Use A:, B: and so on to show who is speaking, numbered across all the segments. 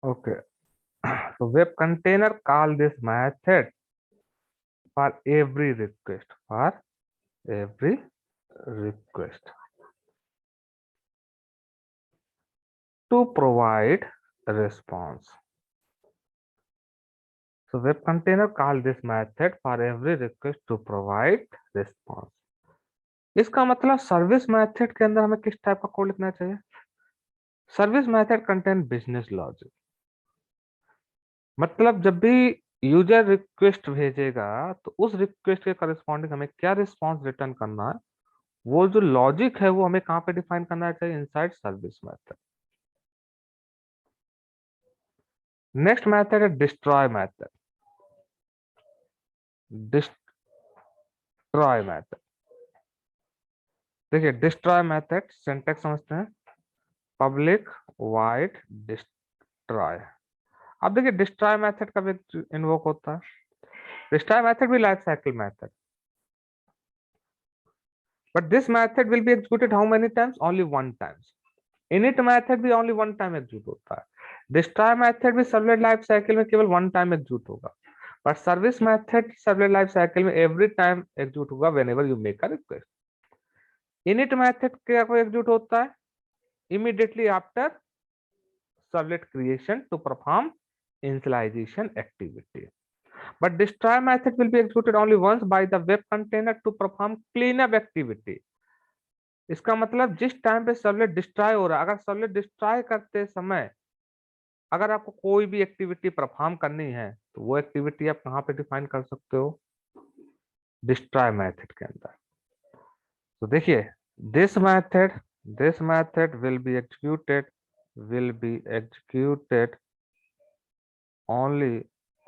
A: Okay. So web container call this method for every request. For every request to provide a response. So web container call this method for every request to provide response. इसका मतलब service method के अंदर हमें किस type का code लिखना चाहिए? Service method contain business logic. मतलब जब भी यूजर रिक्वेस्ट भेजेगा तो उस रिक्वेस्ट के करस्पॉन्डिंग हमें क्या रिस्पॉन्स रिटर्न करना है, वो जो लॉजिक है वो हमें कहाँ पे डिफाइन करना चाहिए? Inside service method. Next method है डिस्ट्रॉय मेथड। डिस्ट्रॉय मेथड, देखिए डिस्ट्रॉय मेथड सिंटैक्स समझते हैं, पब्लिक वाइड डिस्ट्रॉय। अब देखिए डिस्ट्रॉय मेथड कब इन्वोक होता है? डिस्ट्रॉय मेथड भी life cycle method, but this method will be executed how many times? Only one times. init method भी only one time execute होता है। destroy method भी सर्वलेट लाइफ साइकिल में केवल one time execute होगा, but service method servlet life cycle में every time execute होगा whenever you make a request। init method क्या को execute होता है? immediately after servlet creation to perform initialization activity, but destroy method will be executed only once by the web container to perform cleanup activity। इसका मतलब जिस time पे servlet destroy हो रहा है, अगर सर्वलेट डिस्ट्रॉय करते समय अगर आपको कोई भी एक्टिविटी परफॉर्म करनी है तो वो एक्टिविटी आप कहाँ पे डिफाइन कर सकते हो? डिस्ट्रॉय मेथड के अंदर। तो देखिए this method will be executed only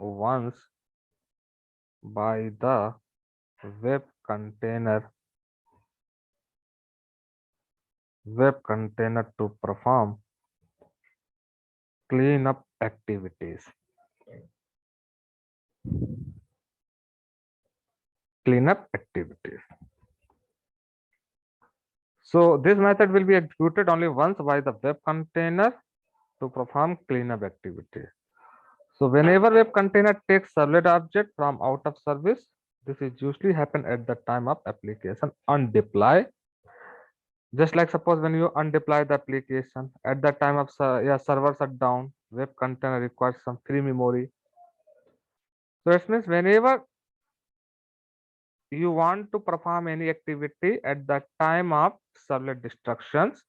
A: once by the web container to perform cleanup activities। So this method will be executed only once by the web container to perform cleanup activity। So whenever web container takes servlet object from out of service, this is usually happen at the time of application undeploy। Just like suppose when you undeploy the application at the time of server shutdown, web container requires some free memory। So it means whenever you want to perform any activity at the time of servlet destructions,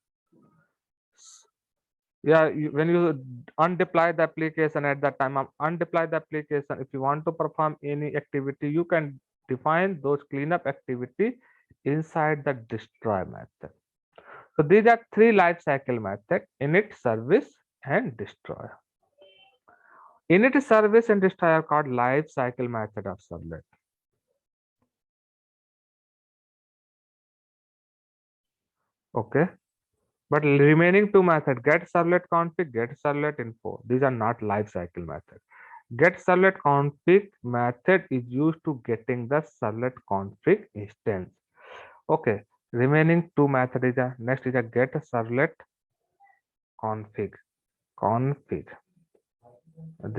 A: when you undeploy the application, at that time of undeploy the application, if you want to perform any activity, you can define those cleanup activity inside the destroy method। So these are three life cycle method: init, service and destroy। init, service and destroy are called life cycle method of servlet। Okay, but remaining two method, get servlet config, get servlet info, these are not life cycle method। Get servlet config method is used to getting the servlet config instance। Okay, remaining two method is a next is a get servlet config।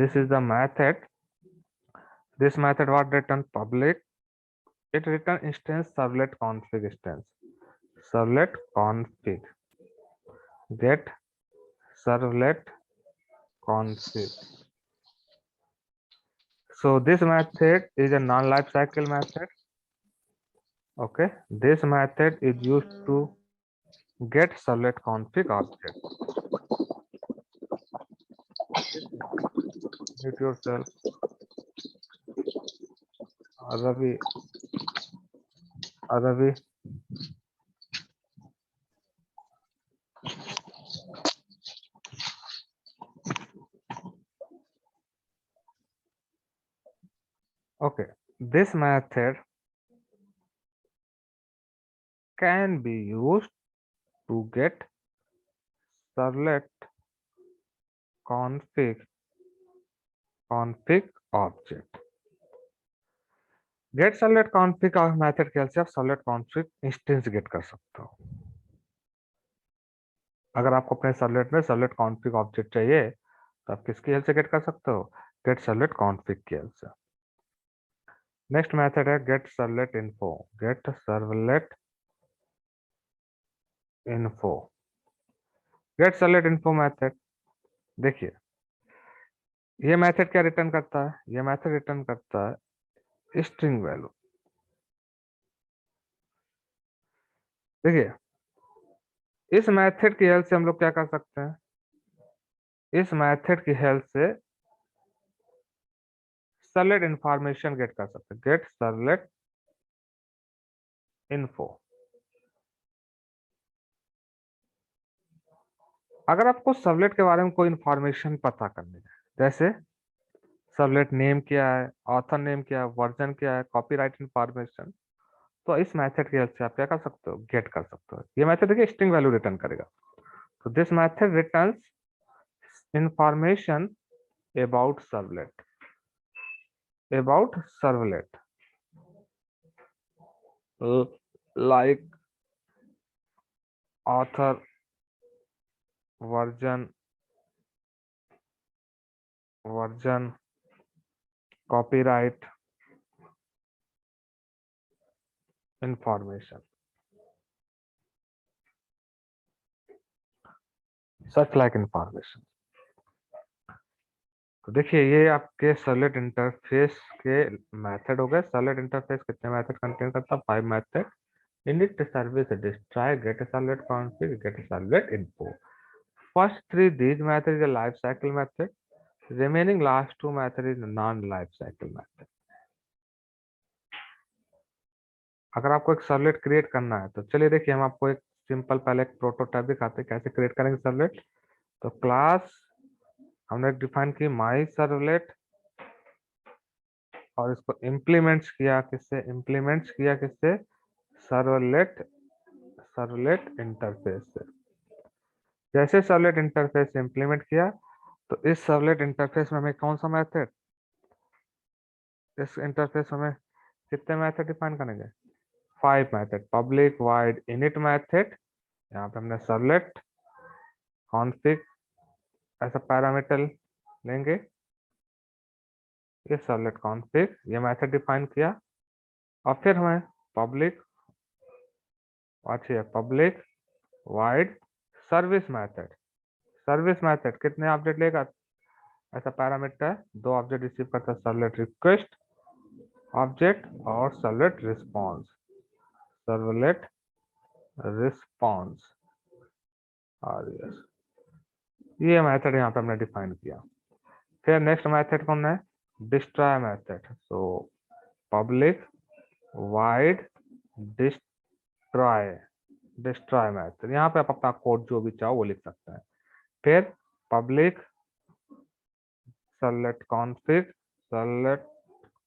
A: This is the method. This method was written public, it return instance servlet config instance, servlet config, get servlet config। So this method is a non-life cycle method। Okay, this method is used to get servlet config object। Mute yourself, Ravi, Ravi। Okay, this method can be used to get servlet config object। Gate servlet config method के help से आप servlet config instance gate कर सकते हो। अगर आपको अपने servlet में सर्वलेट कॉन्फिग ऑब्जेक्ट चाहिए तो आप किसकी हेल्प से गेट कर सकते हो? गेट सर्वलेट कॉन्फ़िग की हेल्प से। नेक्स्ट मेथड है gate servlet info. Gate servlet info, gate servlet info method. देखिए ये मेथड क्या रिटर्न करता है? ये मेथड रिटर्न करता है स्ट्रिंग वैल्यू। देखिए इस मेथड की हेल्प से हम लोग क्या कर सकते हैं? इस मेथड की हेल्प से सर्वलेट इंफॉर्मेशन गेट कर सकते हैं। Gate servlet info. अगर आपको सर्वलेट के बारे में कोई इंफॉर्मेशन पता करनी है, जैसे सर्वलेट नेम क्या है, ऑथर नेम क्या है, वर्जन क्या है, कॉपीराइट इंफॉर्मेशन, तो इस मेथड की हेल्प से आप क्या कर सकते हो? गेट कर सकते हो। ये मेथड देखिए स्ट्रिंग वैल्यू रिटर्न करेगा। तो this method returns information about servlet, about servlet, like author, version, copyright information, such like information। तो देखिए ये आपके सर्वलेट इंटरफेस के मेथड हो गए। सर्वलेट इंटरफेस कितने मेथड कंटेन करता है? 5 method. init service destroy get servlet config get servlet info। first 3 these method is a life cycle method, remaining last 2 method is non life cycle method। अगर आपको एक servlet create करना है तो चलिए देखिए हम आपको एक सिंपल पहले एक प्रोटोटाइप दिखाते हैं कैसे क्रिएट करेंगे सर्वलेट। तो क्लास हमने डिफाइन की माई सर्वलेट और इसको इम्प्लीमेंट्स किया किससे? इम्प्लीमेंट्स किया किससे? सर्वलेट, सर्वलेट इंटरफेस से। जैसे सर्वलेट इंटरफेस से इम्प्लीमेंट किया तो इस सर्वलेट इंटरफेस में हमें कौन सा मेथड, इस इंटरफेस में कितने मेथड डिफाइन करेंगे? 5 method. Public wide init method, यहाँ पे हमने सर्वलेट कॉन्फ़िग ऐसा पैरामीटर लेंगे। ये सर्वलेट कॉन्फ़िग ये मेथड डिफाइन किया और फिर हमें पब्लिक, अच्छी है, public wide service method. Service method कितने ऑब्जेक्ट लेगा? ऐसा पैरामीटर है, 2 ऑब्जेक्ट रिसीव करता है, सर्वलेट रिक्वेस्ट ऑब्जेक्ट और सर्वलेट रिस्पॉन्स, सर्वलेट रिस्पॉन्स। और यस ये मेथड यहाँ पे हमने डिफाइन किया। फिर नेक्स्ट मेथड कौन है? Destroy method. So public wide destroy, destroy method, यहाँ पे आप अपना कोड जो भी चाहो वो लिख सकते हैं। फिर public servlet config, servlet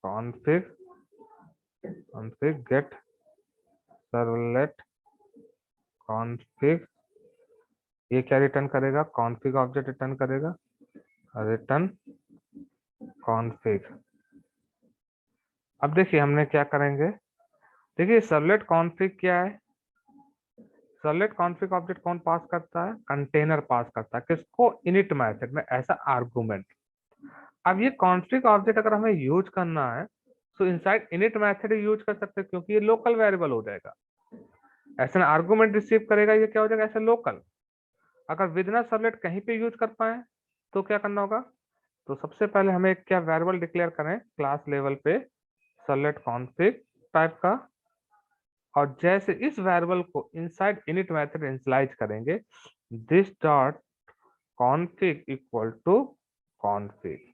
A: config config gate servlet config, ये क्या रिटर्न करेगा? कॉन्फ़िग ऑब्जेक्ट रिटर्न करेगा, रिटर्न कॉन्फ़िग। अब देखिए हमने क्या करेंगे, देखिए सर्वलेट कॉन्फ़िग क्या है? सर्वलेट कॉन्फ़िग ऑब्जेक्ट कौन पास करता है? कंटेनर पास करता है। किसको? इनिट मेथड में ऐसा आर्गुमेंट। अब ये कॉन्फ़िग ऑब्जेक्ट अगर हमें यूज करना है तो इनसाइड इनिट मेथड यूज कर सकते हैं क्योंकि ये लोकल वेरिएबल हो जाएगा। ऐसा आर्गुमेंट रिसीव करेगा, ये क्या हो जाएगा? ऐसा लोकल। अगर विदना सर्वलेट कहीं पे यूज कर पाए तो क्या करना होगा? तो सबसे पहले हमें क्या वेरिएबल डिक्लेयर करें क्लास लेवल पे, सर्वलेट कॉन्फ़िग टाइप का, और जैसे इस वेरिएबल को इनसाइड इनिट मेथड इनिशियलाइज करेंगे, this dot config equal to config.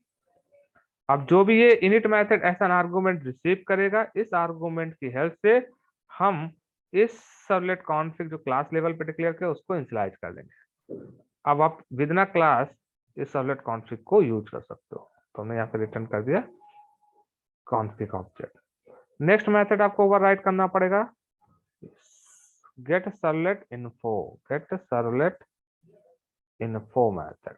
A: अब जो भी ये इनिट मेथड ऐसा आर्गुमेंट रिसीव करेगा, इस आर्गुमेंट की हेल्प से हम इस सर्वलेट कॉन्फ़िग जो क्लास लेवल पे डिक्लेयर किया उसको इनिशियलाइज कर देंगे। अब आप विदिन अ क्लास इस सर्वलेट कॉन्फ़िग को यूज कर सकते हो। तो हमने यहाँ पे रिटर्न कर दिया कॉन्फ़िग ऑब्जेक्ट। नेक्स्ट मेथड आपको ओवरराइड करना पड़ेगा gate servlet info, gate servlet info method.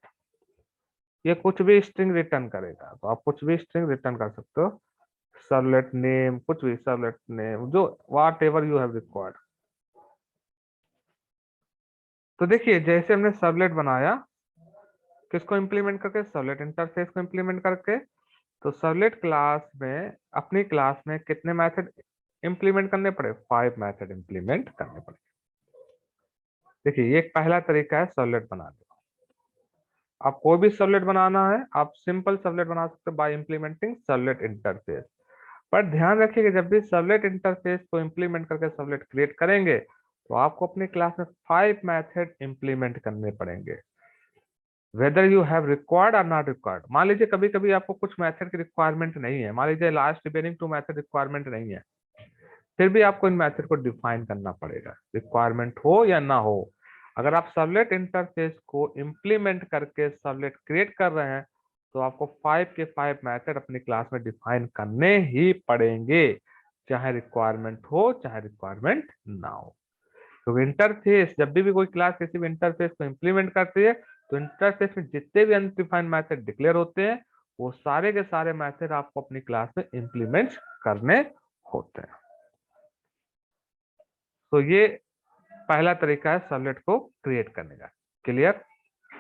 A: ये कुछ भी स्ट्रिंग रिटर्न करेगा, तो आप कुछ भी स्ट्रिंग रिटर्न कर सकते हो, सर्वलेट नेम, कुछ भी सर्वलेट नेम, जो what ever you have required. तो देखिए जैसे हमने सर्वलेट बनाया किसको इंप्लीमेंट करके? सर्वलेट इंटरफेस को इंप्लीमेंट करके। तो सर्वलेट क्लास में, अपनी क्लास में कितने मेथड इंप्लीमेंट करने पड़े? 5 मेथड इंप्लीमेंट करने पड़े। देखिए ये एक पहला तरीका है सर्वलेट बनाने का। आप कोई भी सर्वलेट बनाना है, आप सिंपल सर्वलेट बना सकते हो बाय इंप्लीमेंटिंग सर्वलेट इंटरफेस। पर ध्यान रखिए कि जब भी सर्वलेट इंटरफेस को इंप्लीमेंट करके सर्वलेट क्रिएट करेंगे तो आपको अपनी क्लास में 5 मेथड इंप्लीमेंट करने पड़ेंगे, वेदर यू हैव रिक्वायर्ड और नॉट रिक्वायर्ड। मान लीजिए कभी कभी आपको कुछ मेथड की रिक्वायरमेंट नहीं है, मान लीजिए लास्ट रिमेनिंग 2 मेथड रिक्वायरमेंट नहीं है, फिर भी आपको इन मेथड को डिफाइन करना पड़ेगा, रिक्वायरमेंट हो या ना हो। अगर आप सर्वलेट इंटरफेस को इंप्लीमेंट करके सर्वलेट क्रिएट कर रहे हैं तो आपको 5 के 5 मेथड अपनी क्लास में डिफाइन करने ही पड़ेंगे, चाहे रिक्वायरमेंट हो चाहे रिक्वायरमेंट ना हो। तो इंटरफेस जब भी कोई क्लास किसी भी इंटरफेस को इंप्लीमेंट करती है तो इंटरफेस में जितने भी अनडिफाइंड मेथड डिक्लेयर होते हैं वो सारे के सारे मेथड आपको अपनी क्लास में इंप्लीमेंट करने होते हैं। तो ये पहला तरीका है सर्वलेट को क्रिएट करने का। क्लियर?